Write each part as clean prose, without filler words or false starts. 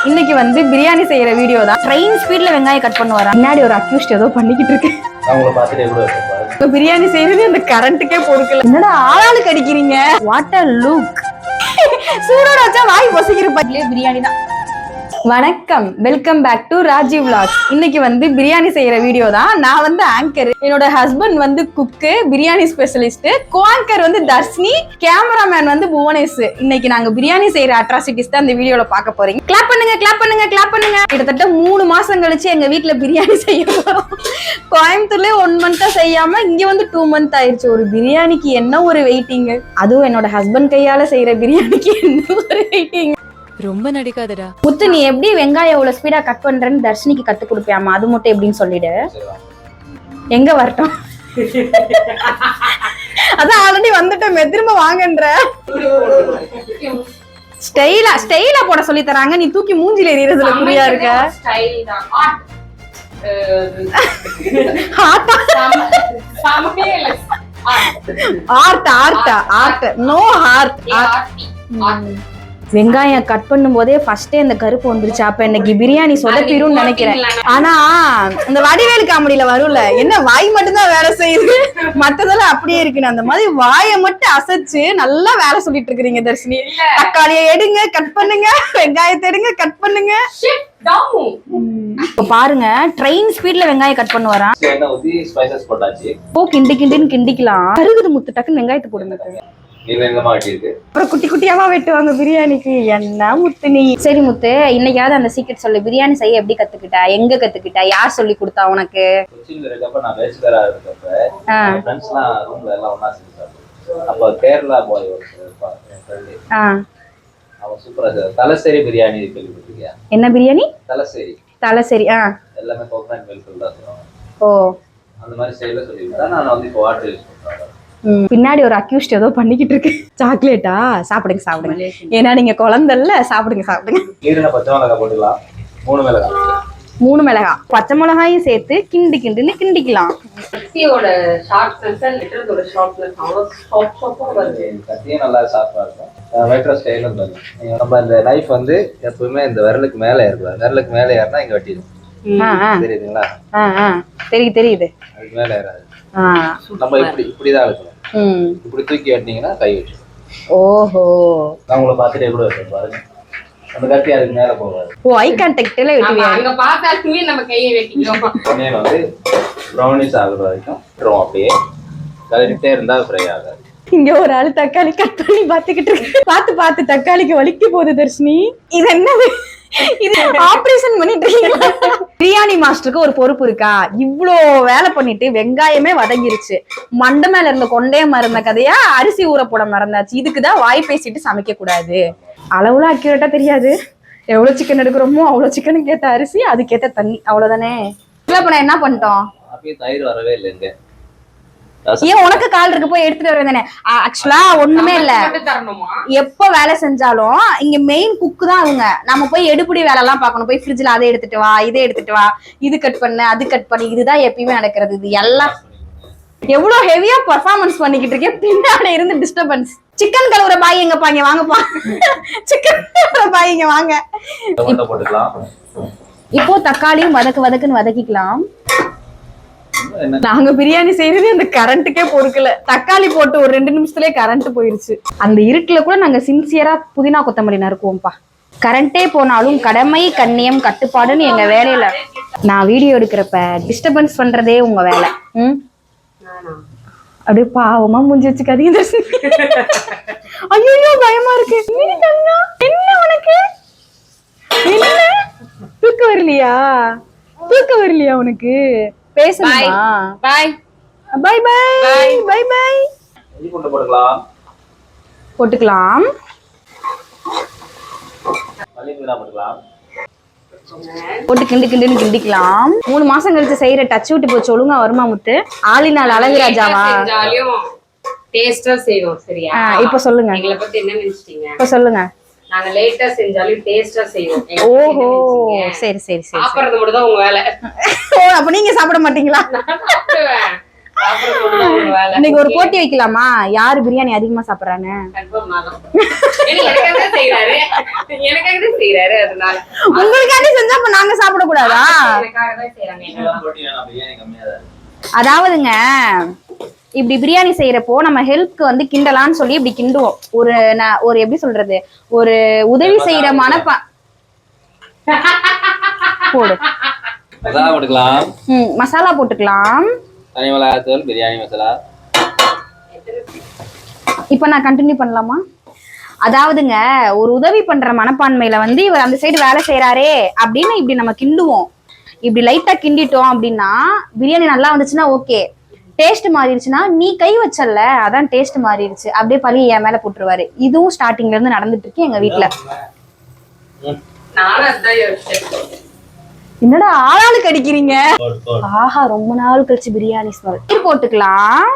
இன்னைக்கு வந்து பிரியாணி செய்யற வீடியோ தான். ட்ரெயின் ஸ்பீட்ல வெங்காயம் கட் பண்ணுவாரா. முன்னாடி ஒரு அக்யூஸ்ட் ஏதோ பண்ணிக்கிட்டு இருக்கு. அவங்கள பார்த்துட்டு எவ்வளவு இருக்கு. பிரியாணி செய்யறது அந்த கரண்ட்டுக்கே பொறுக்கல. என்னடா ஆளாளுக்கு அடிக்கிறீங்க. What a look. சூடோட வச்சா வாய் பொசிக்கிற பட்லே பிரியாணி தான். வணக்கம், welcome back to Raji vlogs. இன்னைக்கு வந்து பிரியாணி செய்யற வீடியோ தான். நான் வந்து ஆங்கர், என்னோட ஹஸ்பண்ட் வந்து குக்கு, பிரியாணி ஸ்பெஷலிஸ்ட், கோ-ஆங்கர் வந்து தர்ஷினி, கேமராமேன் வந்து புவனேஷ். இன்னைக்கு நாங்க பிரியாணி செய்யற அட்ராசிட்டிஸ் தான் இந்த வீடியோல பார்க்க போறீங்க. கிளாப் பண்ணுங்க, கிளாப் பண்ணுங்க, கிளாப் பண்ணுங்க. கிட்டத்தட்ட 3 மாசம் கழிச்சு எங்க வீட்டுல பிரியாணி செய்ய போறோம். கோயம்புத்தூர்ல 1 மந்த்தா செய்யாம இங்க வந்து 2 மந்த் ஆயிருச்சு. ஒரு பிரியாணிக்கு என்ன ஒரு வெயிட்டிங், அதுவும் என்னோட ஹஸ்பண்ட் கையால செய்யற பிரியாணிக்கு என்ன ஒரு வெயிட்டிங். ரொம்ப நடிக்காதடா முத்து. நீ எப்படி வெங்காயம் எவ்வளவு ஸ்பீடா கட் பண்றேன்னு தர்ஷினிக்கு கத்து கொடுப்பியாமா, அது மட்டும் எப்படின்னு சொல்லிடு. எங்க வரட்டும். அதான் ஆல்ரெடி வந்துட்டோமே, திரும்ப வாங்கன்ற. ஸ்டைலா போட சொல்லி தராங்க, நீ தூக்கி மூஞ்சில எறியறதுல குறியா இருக்க. No hard. வெங்காயம் கட் பண்ணும் போதே ஃபர்ஸ்டே இந்த கருப்பு வந்துருச்சு. அப்ப இன்னைக்கு பிரியாணி சொதப்பிரும்னு நினைக்கிறேன். ஆனா இந்த வடிவேலு காமெடியில வரும்ல, என்ன வாய் மட்டும்தான் வேலை செய்யுது, மத்ததெல்லாம் அப்படியே இருக்குன்னு, அந்த மாதிரி வாயை மட்டும் அசைச்சு நல்லா வேலை சொல்லிட்டு இருக்கிறீங்க தர்ஷினி. தக்காளியை எடுங்க, கட் பண்ணுங்க, வெங்காயத்தை எடுங்க, கட் பண்ணுங்க. இப்ப பாருங்க, ட்ரெயின் ஸ்பீட்ல வெங்காயம் கட் பண்ணுவாராம். ஓ, கிண்டி கிண்டின்னு கிண்டிக்கலாம். கருகுது முத்து, டக்குன்னு வெங்காயத்தை போடுங்க. அப்புறம் குட்டி குட்டியாவா வெட்டுவாங்க பிரியாணிக்கு. என்ன முத்து நீ. சரி முத்து, இன்னைக்காவது அந்த சீக்ரெட் சொல்லு. பிரியாணி செய்ய எப்படி கத்துக்கிட்ட, எங்க கத்துக்கிட்ட, யார் சொல்லி கொடுத்தா உனக்கு? தலசேரி பிரியாணி கேள்விப்பட்டிருக்கியா? என்ன பிரியாணி? தலசேரி. தலசேரி. எல்லாமே கோகனட் மில்க் தான். ஓ, அந்த மாதிரி ஸ்டைல்ல சொல்லிருக்கேன். நான் வந்து இப்போ வாட்டர் யூஸ் பண்றேன். பின்னாடி ஒரு அக்யூஸ்ட் ஏதோ பண்ணிக்கிட்டு இருக்கு. சாக்லேட்டா? சாப்பிடுங்க சாப்பிடுங்க, ஏன்னா நீங்க குழந்தைல. சாப்பிடுங்க சாப்பிடுங்க. கீரைல பச்சை மிளகாய் போட்டுக்கலாம். 3 மிளகாய். 3 மிளகாய், பச்சை மிளகாயும் சேர்த்து கிண்டி கிண்டின்னு கிண்டிக்கலாம். கத்தியோட ஷார்ப்னஸ் லிட்டரோட ஷார்ப்னஸ் அவ்வளோ கத்தியும் நல்லா ஷார்ப்பா இருக்கும். வெட்டுற ஸ்டைலும் பாருங்க. நம்ம இந்த நைஃப் வந்து எப்பவுமே இந்த விரலுக்கு மேலே ஏறக்கூடாது. விரலுக்கு மேலே ஏறினா இங்க வெட்டிடும். தெரியுதுங்களா? தெரியுது. அதுக்கு மேலே ஏறாது. நம்ம இப்படிதான் இருக்கணும். இப்படி தூக்கி வெட்டினீங்கன்னா கை வச்சு. ஓஹோ, நான் உங்களை பார்த்துட்டே கூட இருக்கேன் பாருங்க. அந்த கத்தி அதுக்கு மேல போகாது. ஓ, ஐ கான்டாக்ட்ல வெட்டுவீங்க. அங்க பார்த்தாலுமே நம்ம கையை வெட்டிக்கிறோம். பன்னீர் வந்து ப்ரௌனிஷ் ஆகுற வரைக்கும் அப்படியே கலரிட்டே இருந்தா ஃப்ரை ஆகாது. இங்க ஒரு ஆளு தக்காளி கட் பண்ணி பாத்துக்கிட்டு இருக்கு. பார்த்து தக்காளிக்கு வலிக்க போகுது தர்ஷினி. இது என்னது, இது ஆபரேஷன் பண்ணிட்டு இருக்கீங்க. பிரியாணி மாஸ்டருக்கு ஒரு பொறுப்பு இருக்கா? இவ்ளோ வேலை பண்ணிட்டு வெங்காயமே வதங்கிருச்சு, மண்டை மேல இருந்த கொண்டே மறந்த கதையா அரிசி ஊற போட மறந்தாச்சு. இதுக்குதான் வாய் பேசிட்டு சமைக்க கூடாது. அளவுல அக்யூரேட்டா தெரியாது. எவ்வளவு சிக்கன் எடுக்கிறோமோ அவ்வளவு சிக்கனுக்கு ஏத்த அரிசி, அதுக்கேத்த தண்ணி, அவ்வளவுதானே. இப்ப நான் என்ன பண்ணிட்டோம், அப்படியே தயிர் வரவே இல்லைங்க. ஏன் உனக்கு கால் இருக்கு, போய் எடுத்துட்டு வரவேதானே. ஆக்சுவலா ஒண்ணுமே இல்ல, எப்ப வேலை செஞ்சாலும் இங்க மெயின் குக்கு தான் அவங்க. நம்ம போய் எடுபடி வேலை எல்லாம் பாக்கணும். போய் ஃப்ரிட்ஜ்ல அதை எடுத்துட்டு வா, இதை எடுத்துட்டு வா, இது கட் பண்ணு, அது கட் பண்ணு, இதுதான் எப்பயுமே நடக்கிறது. இது எல்லாம் எவ்வளவு ஹெவியா பெர்ஃபார்மன்ஸ் பண்ணிக்கிட்டு இருக்கேன். பின்னாடி இருந்து டிஸ்டர்பன்ஸ். சிக்கன் கழுவுற பாய் எங்க பாங்க, வாங்கப்பா. சிக்கன் கழுவுற பாய் இங்க வாங்க. இப்போ தக்காளியும் வதக்குன்னு வதக்கிக்கலாம். நாங்க பிரியாணி செய்யறது அந்த கரண்ட்டுக்கே பொறுக்கல. தக்காளி போட்டு ஒரு 2 நிமிஷத்துலயே கரண்ட் போயிருச்சு. அந்த இருட்டுல கூட நாங்க சின்சியரா புதினா கொத்தமல்லி நறுக்குவோம்ப்பா. கரண்டே போனாலும் கடமை கண்ணியம் கட்டுப்பாடுன்னு எங்க வேலையில. நான் வீடியோ எடுக்கிறப்ப டிஸ்டர்பன்ஸ் பண்றதே உங்க வேலை. அப்படியே பாவமா மூஞ்சி வச்சுக்காதீங்க. ஐயோ பயமா இருக்கு. என்ன உனக்கு, என்ன தூக்கம் வரலையா உனக்கு? பேசணுமா? பாய் பாய் பாய் பாய் பாய். போட்டுக்கலாம். போட்டு கிண்டுன்னு கிண்டிக்கலாம். 3 மாசம் கழிச்சு செய்யற டச் விட்டு போச்சு. ஒழுங்கா வருமா முத்து? ஆளினால் அழகு ராஜாவா? டேஸ்டா செய்வோம். சரியா? இப்ப சொல்லுங்க. எங்களை பத்தி என்ன நினைச்சிட்டீங்க? இப்ப சொல்லுங்க. நாங்க லேட்டா செஞ்சாலும் டேஸ்டா செய்வோம். ஓஹோ, சரி. சாப்பிடுறது மட்டும் தான் உங்க வேலை. ஓ, அப்ப நீங்க சாப்பிட மாட்டீங்களா? சாப்பிடுறது மட்டும்தான் உங்க வேலை. இன்னைக்கு ஒரு போட்டி வைக்கலாமா, யாரு பிரியாணி அதிகமா சாப்பிடுறாங்க? Confirm ஆகும். ஏன்னா எனக்காக தான் செய்யறாரு. எனக்காக தான் செய்யறாரு, அதனால. உங்களுக்காண்டி செஞ்சா அப்ப நாங்க சாப்பிட கூடாதா? எனக்காக தான் செய்யறாங்க. இதெல்லாம் போட்டி வேணாம், பிரியாணி கம்மியா தான் இருக்கு. அதாவதுங்க, இப்படி பிரியாணி செய்யறப்போ நம்ம ஹெல்ப்க்கு வந்து கிண்டலான்னு சொல்லி இப்படி கிண்டுவோம். ஒரு எப்படி சொல்றது, ஒரு உதவி செய்யற போடு. மசாலா போட்டுக்கலாம். மசாலா போட்டுக்கலாம். தனி மிளகாத்தூள், பிரியாணி மசாலா. இப்ப நான் கண்டினியூ பண்ணலாமா? அதாவதுங்க, ஒரு உதவி பண்ற மனப்பான்மையில வந்து இவர் அந்த சைடு வேலை செய்யறாரே அப்படின்னு இப்படி நம்ம கிண்டுவோம். இப்படி லைட்டா கிண்டிட்டோம் அப்படின்னா பிரியாணி நல்லா வந்துச்சுன்னா ஓகே, டேஸ்ட் மாறிடுச்சுன்னா நீ கை வச்சல்ல அதான் டேஸ்ட் மாறிடுச்சு அப்படியே பழி என் மேல போட்டுருவாரு. இதுவும் ஸ்டார்டிங்ல இருந்து நடந்துட்டு இருக்கு எங்க வீட்டுல. நானும் அதான் யோசிச்சேன். என்னடா ஆளாளுக்கு அடிக்கிறீங்க? ஆஹா, ரொம்ப நாள் கழிச்சு பிரியாணி ஸ்மெல். தயிர் போட்டுக்கலாம்.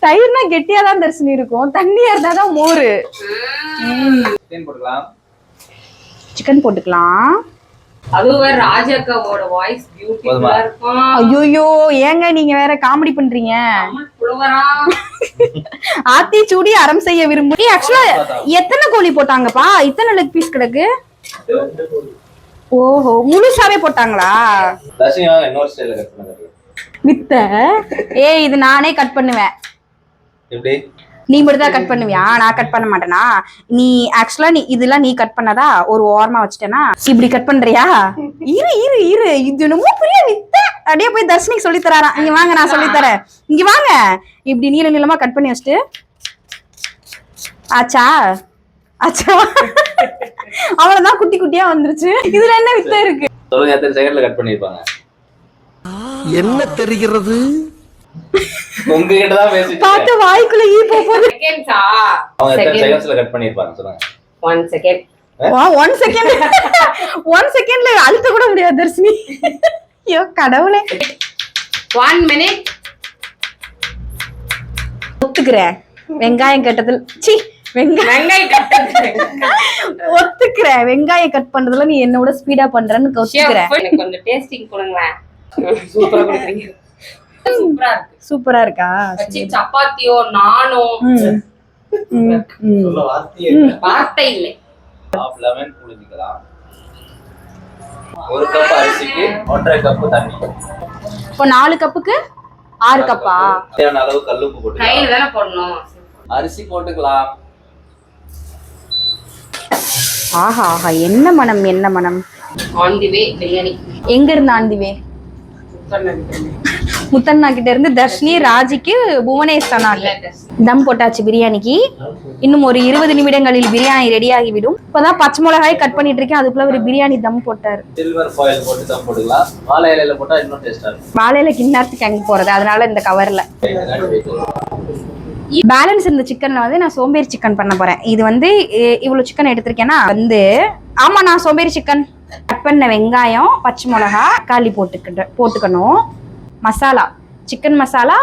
தயிர்னா கெட்டியாதான் தரிசனி இருக்கும், தண்ணியா இருந்தாதான் மோரு. சிக்கன் போட்டுக்கலாம். சிக்கன் போட்டுக்கலாம். அதுவும் ராஜாக்காவோட வாய்ஸ் பியூட்டிஃபுல்லா இருக்கும். ஐயோ ஏங்க நீங்க வேற காமெடி பண்றீங்க. புலவரா ஆத்தி சூடி அறம் செய்ய விரும்பி. ஆக்சுவலா எத்தனை கோழி போட்டாங்கப்பா? இத்தனை லெக் பீஸ் கிடக்கு. ஓஹோ, முழுசாவே போட்டாங்களா? தர்ஷினி வாங்க, இன்னொரு ஸ்டைல்ல கட் பண்ணுங்க. வித்த இது நானே கட் பண்ணுவேன். எப்படி? நீ மட்டும் தான் கட் பண்ணுவியா? நான் கட் பண்ண மாட்டேனா? நீ ஆக்சுவலா இதெல்லாம் நீ கட் பண்ணதா ஒரு ஓரமா வச்சுட்டேனா இப்படி கட் பண்றியா? இரு இரு இரு, இது என்னமோ பெரிய வித்த. அப்படியே போய் தர்ஷினிக்கு சொல்லி தராராம். இங்க வாங்க, நான் சொல்லி தரேன். இங்க வாங்க. இப்படி நீள நீளமா கட் பண்ணி வச்சுட்டு ஆச்சா ஆச்சா அவ்வளவுதான், குட்டி குட்டியா வந்துருச்சு. இதுல என்ன வித்த இருக்கு சொல்லுங்க. எத்தனை செகண்ட்ல கட் பண்ணிருப்பாங்க? என்ன தெரிகிறது? உங்ககிட்ட தான் பேசிட்டு பார்த்து வாய்க்குள்ள ஈ போகுது. செகண்ட்ஸா? அவங்க எத்தனை செகண்ட்ஸ்ல கட் பண்ணிருப்பாங்க சொல்லுங்க. 1 செகண்ட். 1 செகண்ட் 1 செகண்ட்ல அழுத்த கூட முடியாது தர்ஷினி. ஐயோ கடவுளே. 1 மினிட். ஒத்துக்கிறேன், வெங்காயம் கட்டதுல வெங்காயம் கட் ஒத்துக்கிறேன், வெங்காயம் கட் பண்றதுல நீ என்னோட ஸ்பீடா பண்றன்னு ஒத்துக்கிறேன். எனக்கு கொஞ்சம் டேஸ்டிங் கொடுங்களேன். சூப்பரா கொடுக்குறீங்க. சூப்பரா இருக்கு. சூப்பரா இருக்கா? வச்சு சப்பாத்தியோ நானோ வார்த்தை இல்லை. Half lemon புளிஞ்சிக்கலாம். 1 கப் அரிசிக்கு 1.5 கப் தண்ணி. இப்போ 4 கப்புக்கு 6 கப்பா? தேவையான அளவு கல்லுப்பு போட்டுக்கலாம். கையில தானே போடணும். அரிசி போட்டுக்கலாம். ஆஹா ஆஹா, என்ன மனம் என்ன மனம். ஆன் தி வே பிரியாணி. எங்க இருந்து ஆன் தி வே? முத்தண்ணா கிட்ட இருந்து தர்ஷினி ராஜிக்கு புவனேஸ்வரனா தம் போட்டாச்சு பிரியாணிக்கு. இன்னும் ஒரு 20 நிமிடங்களில் பிரியாணி ரெடி ஆகிவிடும். இப்பதான் பச்சை மிளகாய் கட் பண்ணிட்டு இருக்கேன், அதுக்குள்ள ஒரு பிரியாணி தம் போட்டாரு. சில்வர் ஃபாயில் போட்டு தம் போட்டுக்கலாம். வாழை இலையில போட்டா இன்னும் டேஸ்டா இருக்கும். வாழையில கிண்ணத்துக்கு அங்க போறது, அதனால இந்த கவர்ல பேலன்ஸ் இருந்த சிக்கன்ல வந்து நான் சோம்பேறி சிக்கன் பண்ண போறேன். இது வந்து இவ்வளவு சிக்கன் எடுத்திருக்கேன்னா வந்து ஆமா, நான் சோம்பேறி சிக்கன். கட் பண்ண வெங்காயம், பச்சை மிளகா, தக்காளி போட்டுக்கணும். மசாலா, சிக்கன் மசாலா,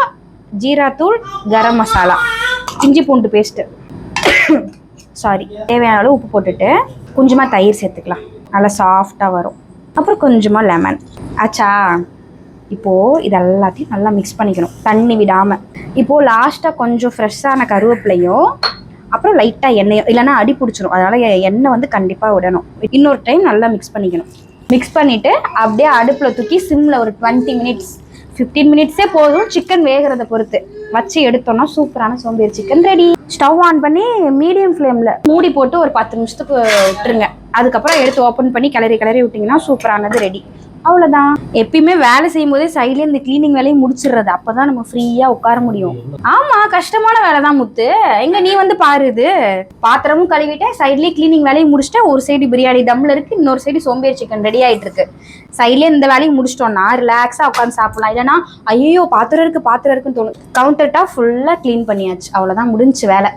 ஜீரா தூள், கரம் மசாலா, இஞ்சி பூண்டு பேஸ்ட், சாரி, தேவையான அளவு உப்பு போட்டுட்டு கொஞ்சமா தயிர் சேர்த்துக்கலாம், நல்லா சாஃப்டா வரும். அப்புறம் கொஞ்சமா லெமன். ஆச்சா, இப்போ இது எல்லாத்தையும் நல்லா மிக்ஸ் பண்ணிக்கணும் தண்ணி விடாம. இப்போ லாஸ்டா கொஞ்சம் ஃப்ரெஷ்ஷான கருவேப்பிலையும் அப்புறம் லைட்டா எண்ணெயும், இல்லைன்னா அடி பிடிச்சிரும், அதனால எண்ணெய் வந்து கண்டிப்பா விடணும். இன்னொரு டைம் நல்லா மிக்ஸ் பண்ணிக்கணும். மிக்ஸ் பண்ணிட்டு அப்படியே அடுப்புல தூக்கி சிம்ல ஒரு 20 மினிட்ஸ் 15 மினிட்ஸே போதும், சிக்கன் வேகிறத பொறுத்து வச்சு எடுத்தோம்னா சூப்பரான சோம்பேறி சிக்கன் ரெடி. ஸ்டவ் ஆன் பண்ணி மீடியம் ஃப்ளேம்ல மூடி போட்டு ஒரு 10 நிமிஷத்துக்கு விட்டுருங்க. அதுக்கப்புறம் எடுத்து ஓப்பன் பண்ணி கிளறி விட்டீங்கன்னா சூப்பரானது ரெடி. அவ்வளவுதான். எப்பயுமே வேலை செய்யும் போதே சைட்ல இந்த கிளீனிங் வேலையை முடிச்சிடுறது, அப்பதான் நம்ம ஃப்ரீயா உட்கார முடியும். ஆமா, கஷ்டமான வேலை தான் முத்து. எங்க நீ வந்து பாரு, இது பாத்திரமும் கழுவிட்டேன், சைட்லயே கிளீனிங் வேலையை முடிச்சுட்டேன். ஒரு சைடு பிரியாணி தம்ல இருக்கு, இன்னொரு சைடு சோம்பேறி சிக்கன் ரெடி ஆயிட்டு இருக்கு. சைட்லயே இந்த வேலையை முடிச்சிட்டோம்னா ரிலாக்ஸா உட்காந்து சாப்பிடலாம். இல்லைன்னா ஐயோ பாத்திரம் இருக்குன்னு தோணும். கவுண்டர் டாப் ஃபுல்லா கிளீன் பண்ணியாச்சு, அவ்வளவுதான், முடிஞ்சு வேலை.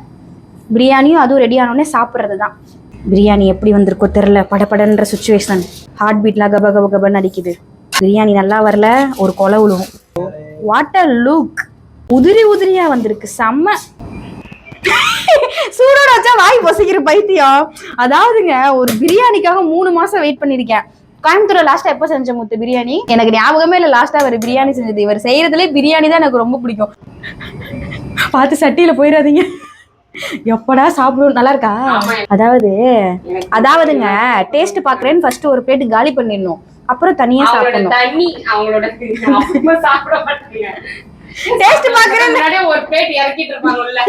பிரியாணியும் அதுவும் ரெடி ஆனோடனே சாப்பிட்றது தான். பிரியாணி எப்படி வந்திருக்கோ தெரியல, படபடன்ற சுச்சுவேஷன், ஹார்ட் பீட்லாம் கபன்னு அடிக்குது. பிரியாணி நல்லா வரல, ஒரு கொலை விழுவும். வாட் அ லுக், உதிரியா வந்திருக்கு, செம்ம. சூடோட வச்சா வாய் பொசிக்கிற பைத்தியம். அதாவதுங்க, ஒரு பிரியாணிக்காக 3 மாசம் வெயிட் பண்ணிருக்கேன். கோயம்புத்தூர்ல லாஸ்டா எப்ப செஞ்ச முத்து பிரியாணி? எனக்கு ஞாபகமே இல்ல லாஸ்டா அவர் பிரியாணி செஞ்சது. இவர் செய்யறதுல பிரியாணி தான் எனக்கு ரொம்ப பிடிக்கும். பார்த்து சட்டியில போயிடாதீங்க. எப்படா சாப்பிடுவோம். நல்லா இருக்கா? அதாவதுங்க டேஸ்ட் பாக்குறேன்னு ஃபர்ஸ்ட் ஒரு பிளேட் காலி பண்ணிடணும், அப்புறம் தனியா சாப்பிடணும். தண்ணி அவங்களோட சாப்பிட மாட்டாங்க. டேஸ்ட் பாக்குறேன் முன்னாடியே ஒரு பிளேட் இறக்கிட்டு இருப்பாங்கல்ல.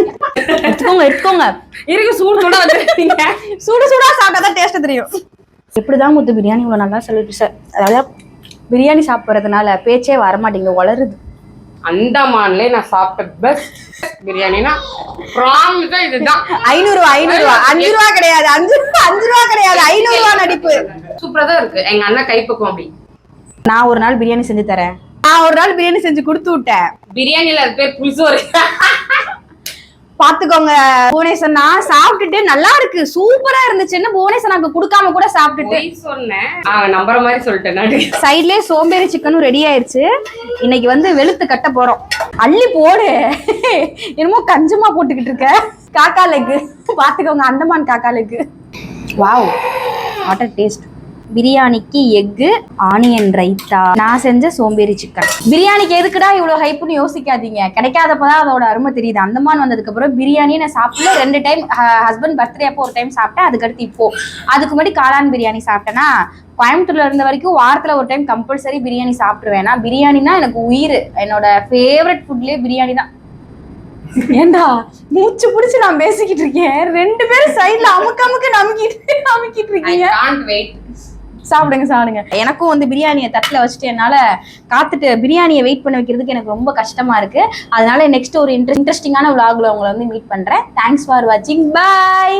எடுத்துக்கோங்க இருக்கு சூடு சூடா வந்துருக்கீங்க. சூடு சூடா சாப்பிட்டாதான் டேஸ்ட் தெரியும். எப்படிதான் முத்து பிரியாணி இவ்வளவு நல்லா சொல்லிட்டு சார். அதாவது பிரியாணி சாப்பிட்றதுனால பேச்சே வரமாட்டேங்குது, வளருது. அந்தமான்ல நான் சாப்பிட்ட பெஸ்ட் பிரியாணினா ப்ராமிஸா இதுதான். 500 ரூபா 5 ரூபா கிடையாது, 5 ரூபா கிடையாது, 500 ரூபா நடிப்பு. சூப்பரா தான் இருக்கு. எங்க அண்ணன் கைப்பக்கம் அப்படி. நான் ஒரு நாள் பிரியாணி செஞ்சு தரேன். நான் ஒரு நாள் பிரியாணி செஞ்சு கொடுத்து விட்டேன். பிரியாணில அது பேர் புளிசோறு. பாத்துக்கோங்க. புவனேஸ்வரன் நான் சாப்பிட்டுட்டு நல்லா இருக்கு சூப்பரா இருந்துச்சுன்னு புவனேஸ்வரனுக்கு கொடுக்காம கூட சாப்பிட்டுட்டு சொன்னேன். நம்புற மாதிரி சொல்லிட்டேன். சைட்லயே சோம்பேறி சிக்கனும் ரெடி ஆயிருச்சு. இன்னைக்கு வந்து வெளுத்து கட்ட போறோம். அள்ளி போடு. என்னமோ கஞ்சமா போட்டுக்கிட்டு இருக்க. காக்கா லெக்கு பாத்துக்கோங்க, அந்தமான் காக்கா leg. Wow, what a taste. பிரியாணிக்கு எக்கு, ஆனியன் ரைத்தா, நான் செஞ்ச சோம்பேறி சிக்கன். பிரியாணிக்கு எதுக்குடா இவ்வளவு ஹைப்புன்னு யோசிக்காதீங்க. கிடைக்காதப்பதான் அதோட அருமை தெரியுது. அந்தமான் வந்ததுக்கு அப்புறம் பிரியாணியை நான் சாப்பிடல. 2 டைம் ஹஸ்பண்ட் பர்த்டே அப்போ ஒரு டைம் சாப்பிட்டேன். அதுக்கடுத்து இப்போ அதுக்கு முன்னாடி காளான் பிரியாணி சாப்பிட்டேன்னா. கோயம்புத்தூர்ல இருந்த வரைக்கும் வாரத்துல ஒரு டைம் கம்பல்சரி பிரியாணி சாப்பிட்டுருவேன். பிரியாணினா எனக்கு உயிர். என்னோட ஃபேவரட் ஃபுட்லயே பிரியாணி தான். ஏண்டா மூச்சு பிடிச்சு நான் பேசிக்கிட்டு இருக்கேன், 2 பேரும் சைட்ல அமுக்கு அமுக்கிட்டு இருக்கீங்க. சாப்பிடுங்க. எனக்கும் வந்து பிரியாணியை தட்டில் வச்சுட்டு என்னால காத்துட்டு பிரியாணியை வெயிட் பண்ண வைக்கிறதுக்கு எனக்கு ரொம்ப கஷ்டமா இருக்கு. அதனால நெக்ஸ்ட் ஒரு இன்ட்ரெஸ்டிங்கான vlogல உங்களை வந்து மீட் பண்றேன். தேங்க்ஸ் ஃபார் வாட்சிங். பாய்.